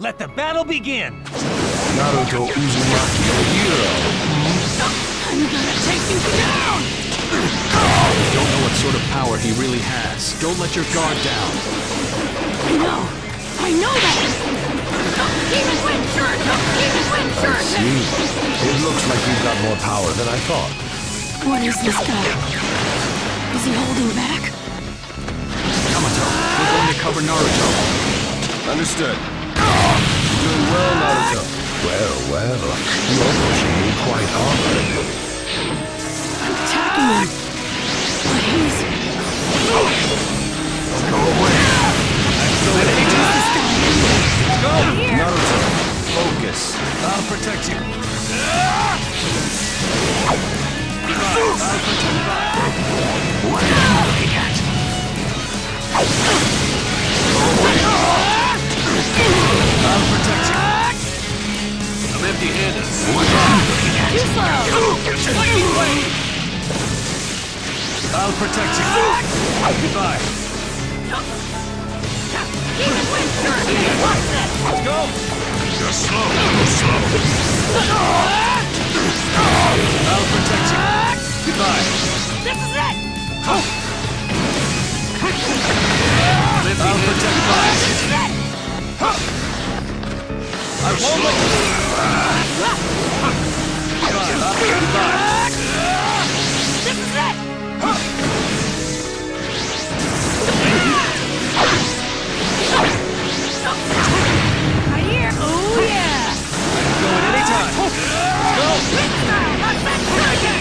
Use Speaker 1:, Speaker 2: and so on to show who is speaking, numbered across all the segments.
Speaker 1: Let the battle begin!
Speaker 2: Naruto Uzumaki, your hero.
Speaker 3: I'm gonna take you down!
Speaker 4: You don't know what sort of power he really has. Don't let your guard down.
Speaker 3: I know that! Demon Wind Shirt! Demon Wind Shirt!
Speaker 2: See, it looks like you've got more power than I thought.
Speaker 3: What is this guy? Is he holding back?
Speaker 4: Yamato, we're going to cover Naruto.
Speaker 2: Understood. Doing well, Naruto. Well, you're pushing me quite hard.
Speaker 3: I'm attacking him. But he's...
Speaker 2: Go away.
Speaker 1: Go!
Speaker 2: Naruto, focus.
Speaker 1: I'll protect you.
Speaker 4: What are you looking at?
Speaker 1: I'll protect you.
Speaker 4: I'm empty-handed. What are you looking at?
Speaker 3: Too slow!
Speaker 1: I'll protect you. Goodbye.
Speaker 3: Demon Wind Shirt! Watch this!
Speaker 1: Let's go!
Speaker 2: Just slow.
Speaker 1: I'll protect you. Goodbye.
Speaker 3: This is it!
Speaker 1: I'll protect you.
Speaker 3: This is it!
Speaker 1: I won't let you. Goodbye.
Speaker 3: This is it! Right here! Oh yeah!
Speaker 1: I can go at any time. Go!
Speaker 3: Right here! Right here!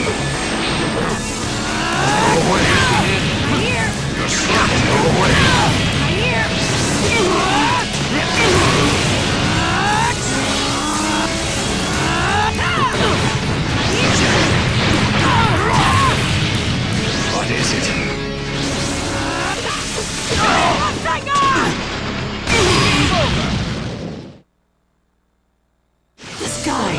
Speaker 4: What is it?
Speaker 3: This guy!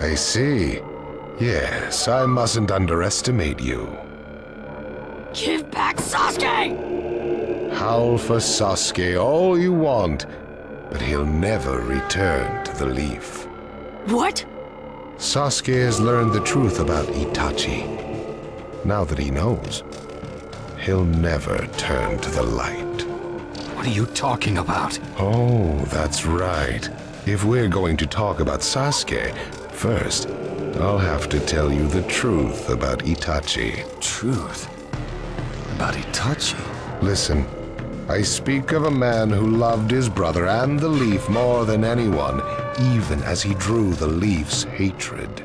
Speaker 2: I see. Yes, I mustn't underestimate you.
Speaker 3: Give back Sasuke!
Speaker 2: Howl for Sasuke all you want, but he'll never return to the leaf.
Speaker 3: What?
Speaker 2: Sasuke has learned the truth about Itachi. Now that he knows, he'll never turn to the light.
Speaker 4: What are you talking about?
Speaker 2: Oh, that's right. If we're going to talk about Sasuke, first, I'll have to tell you the truth about Itachi.
Speaker 4: Truth? About Itachi?
Speaker 2: Listen, I speak of a man who loved his brother and the leaf more than anyone, even as he drew the leaf's hatred.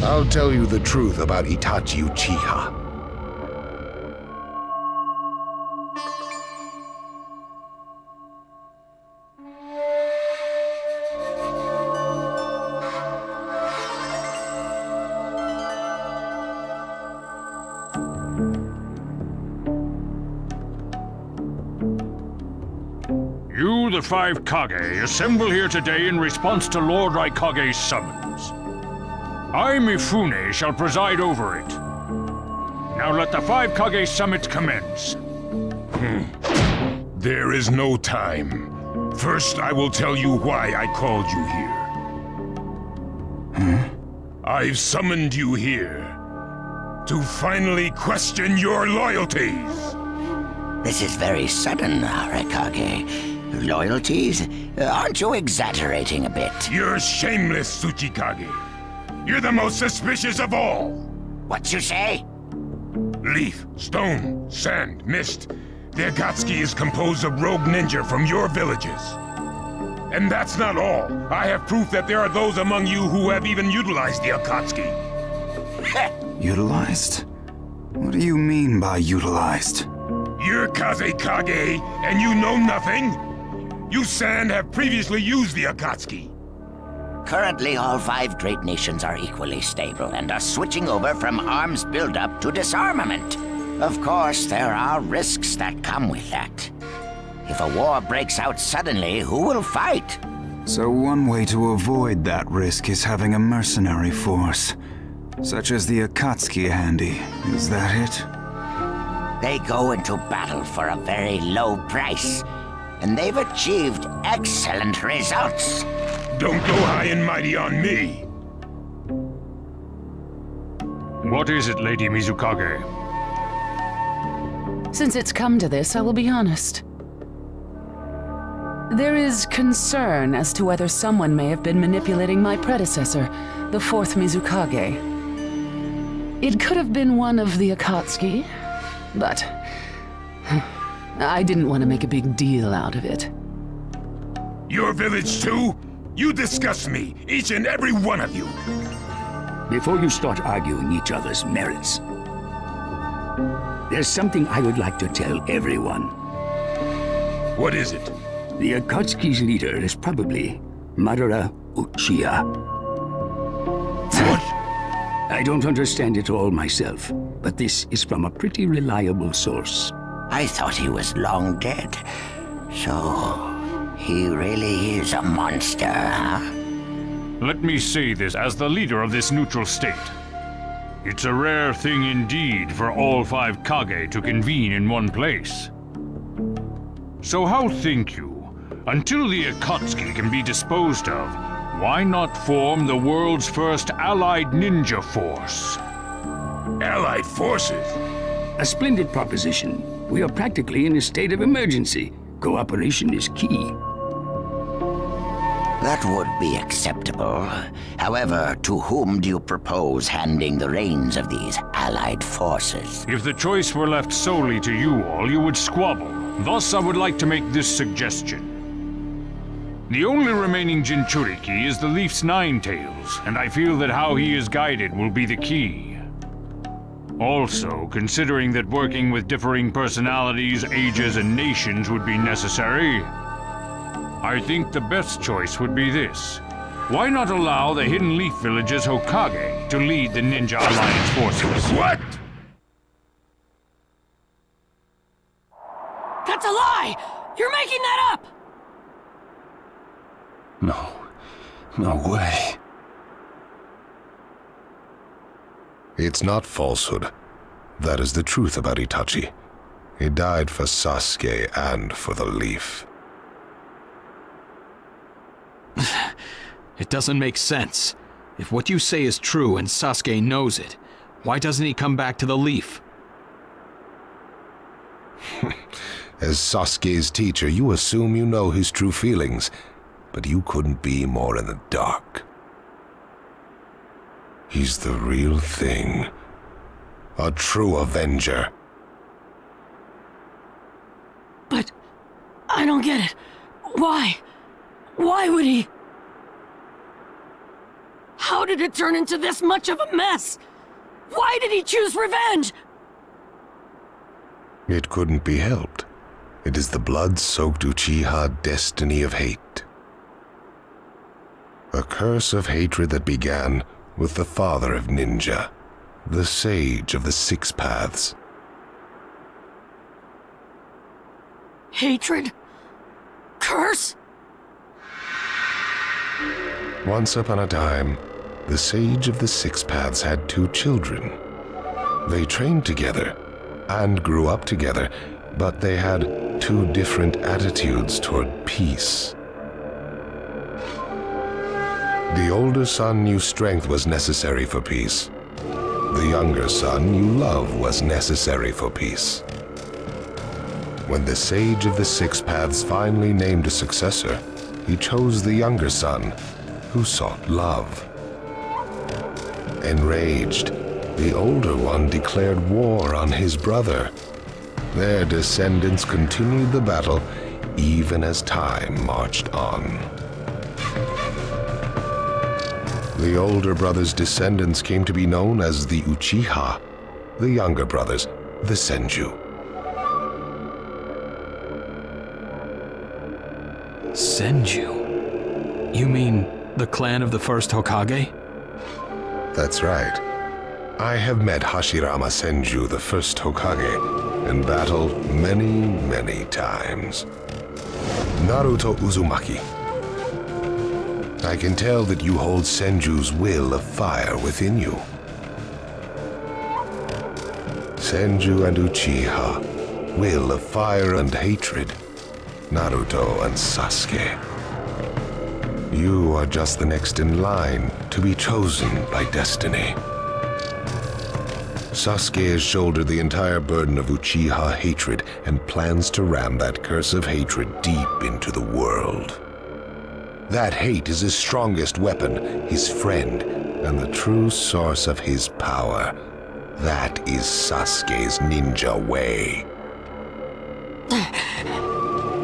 Speaker 2: I'll tell you the truth about Itachi Uchiha.
Speaker 5: You, the five Kage, assemble here today in response to Lord Raikage's summons. I, Mifune, shall preside over it. Now let the five Kage summit commence.
Speaker 6: There is no time. First, I will tell you why I called you here. I've summoned you here to finally question your loyalties.
Speaker 7: This is very sudden, Raikage. Loyalties? Aren't you exaggerating a bit?
Speaker 6: You're shameless, Tsuchikage. You're the most suspicious of all.
Speaker 7: What you say?
Speaker 6: Leaf, stone, sand, mist. The Akatsuki is composed of rogue ninja from your villages. And that's not all. I have proof that there are those among you who have even utilized the Akatsuki.
Speaker 8: Utilized? What do you mean by utilized?
Speaker 6: You're Kazekage, and you know nothing? You Sand have previously used the Akatsuki.
Speaker 7: Currently, all 5 great nations are equally stable and are switching over from arms buildup to disarmament. Of course, there are risks that come with that. If a war breaks out suddenly, who will fight?
Speaker 8: So one way to avoid that risk is having a mercenary force, such as the Akatsuki handy. Is that it?
Speaker 7: They go into battle for a very low price, and they've achieved excellent results.
Speaker 6: Don't go high and mighty on me.
Speaker 5: What is it, Lady Mizukage?
Speaker 9: Since it's come to this, I will be honest. There is concern as to whether someone may have been manipulating my predecessor, the 4th Mizukage. It could have been one of the Akatsuki, but I didn't want to make a big deal out of it.
Speaker 6: Your village too? You disgust me, each and every one of you.
Speaker 10: Before you start arguing each other's merits, there's something I would like to tell everyone.
Speaker 6: What is it?
Speaker 10: The Akatsuki's leader is probably Madara Uchiha.
Speaker 6: What?
Speaker 10: I don't understand it all myself, but this is from a pretty reliable source.
Speaker 7: I thought he was long dead. So, he really is a monster, huh?
Speaker 5: Let me say this as the leader of this neutral state. It's a rare thing indeed for all 5 Kage to convene in one place. So how think you? Until the Akatsuki can be disposed of, why not form the world's first allied ninja force?
Speaker 6: Allied forces?
Speaker 10: A splendid proposition. We are practically in a state of emergency. Cooperation is key.
Speaker 7: That would be acceptable. However, to whom do you propose handing the reins of these allied forces?
Speaker 5: If the choice were left solely to you all, you would squabble. Thus, I would like to make this suggestion. The only remaining Jinchuriki is the Leaf's 9 tails, and I feel that how he is guided will be the key. Also, considering that working with differing personalities, ages, and nations would be necessary, I think the best choice would be this. Why not allow the Hidden Leaf Village's Hokage to lead the Ninja Alliance forces?
Speaker 6: What?
Speaker 3: That's a lie! You're making that up!
Speaker 2: No way. It's not falsehood. That is the truth about Itachi. He died for Sasuke and for the Leaf.
Speaker 4: It doesn't make sense. If what you say is true and Sasuke knows it, why doesn't he come back to the Leaf?
Speaker 2: As Sasuke's teacher, you assume you know his true feelings, but you couldn't be more in the dark. He's the real thing. A true Avenger.
Speaker 3: But I don't get it. Why? Why would he? How did it turn into this much of a mess? Why did he choose revenge?
Speaker 2: It couldn't be helped. It is the blood-soaked Uchiha destiny of hate. A curse of hatred that began with the father of ninja, the sage of the 6 paths.
Speaker 3: Hatred? Curse?
Speaker 2: Once upon a time, the sage of the 6 paths had 2 children. They trained together and grew up together, but they had 2 different attitudes toward peace. The older son knew strength was necessary for peace. The younger son knew love was necessary for peace. When the sage of the 6 paths finally named a successor, he chose the younger son, who sought love. Enraged, the older one declared war on his brother. Their descendants continued the battle even as time marched on. The older brother's descendants came to be known as the Uchiha, the younger brothers, the Senju.
Speaker 4: Senju? You mean the clan of the first Hokage?
Speaker 2: That's right. I have met Hashirama Senju, the first Hokage, in battle many, many times. Naruto Uzumaki. I can tell that you hold Senju's will of fire within you. Senju and Uchiha, will of fire and hatred. Naruto and Sasuke. You are just the next in line to be chosen by destiny. Sasuke has shouldered the entire burden of Uchiha hatred and plans to ram that curse of hatred deep into the world. That hate is his strongest weapon, his friend, and the true source of his power. That is Sasuke's ninja way.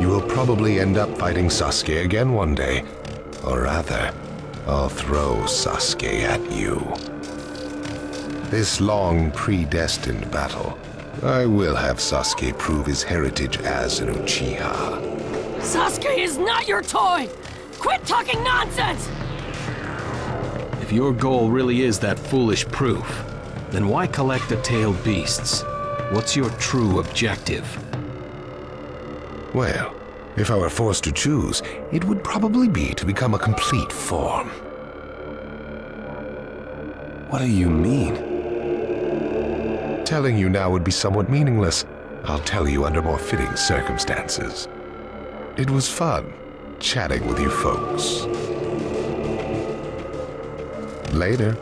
Speaker 2: You will probably end up fighting Sasuke again one day. Or rather, I'll throw Sasuke at you. This long, predestined battle, I will have Sasuke prove his heritage as an Uchiha.
Speaker 3: Sasuke is not your toy! Quit talking nonsense!
Speaker 4: If your goal really is that foolish proof, then why collect the tailed beasts? What's your true objective?
Speaker 2: Well, if I were forced to choose, it would probably be to become a complete form.
Speaker 1: What do you mean?
Speaker 2: Telling you now would be somewhat meaningless. I'll tell you under more fitting circumstances. It was fun chatting with you folks. Later.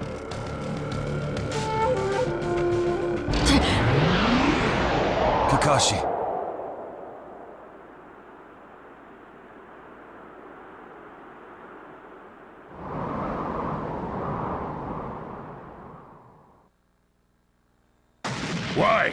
Speaker 1: Kakashi.
Speaker 6: Why?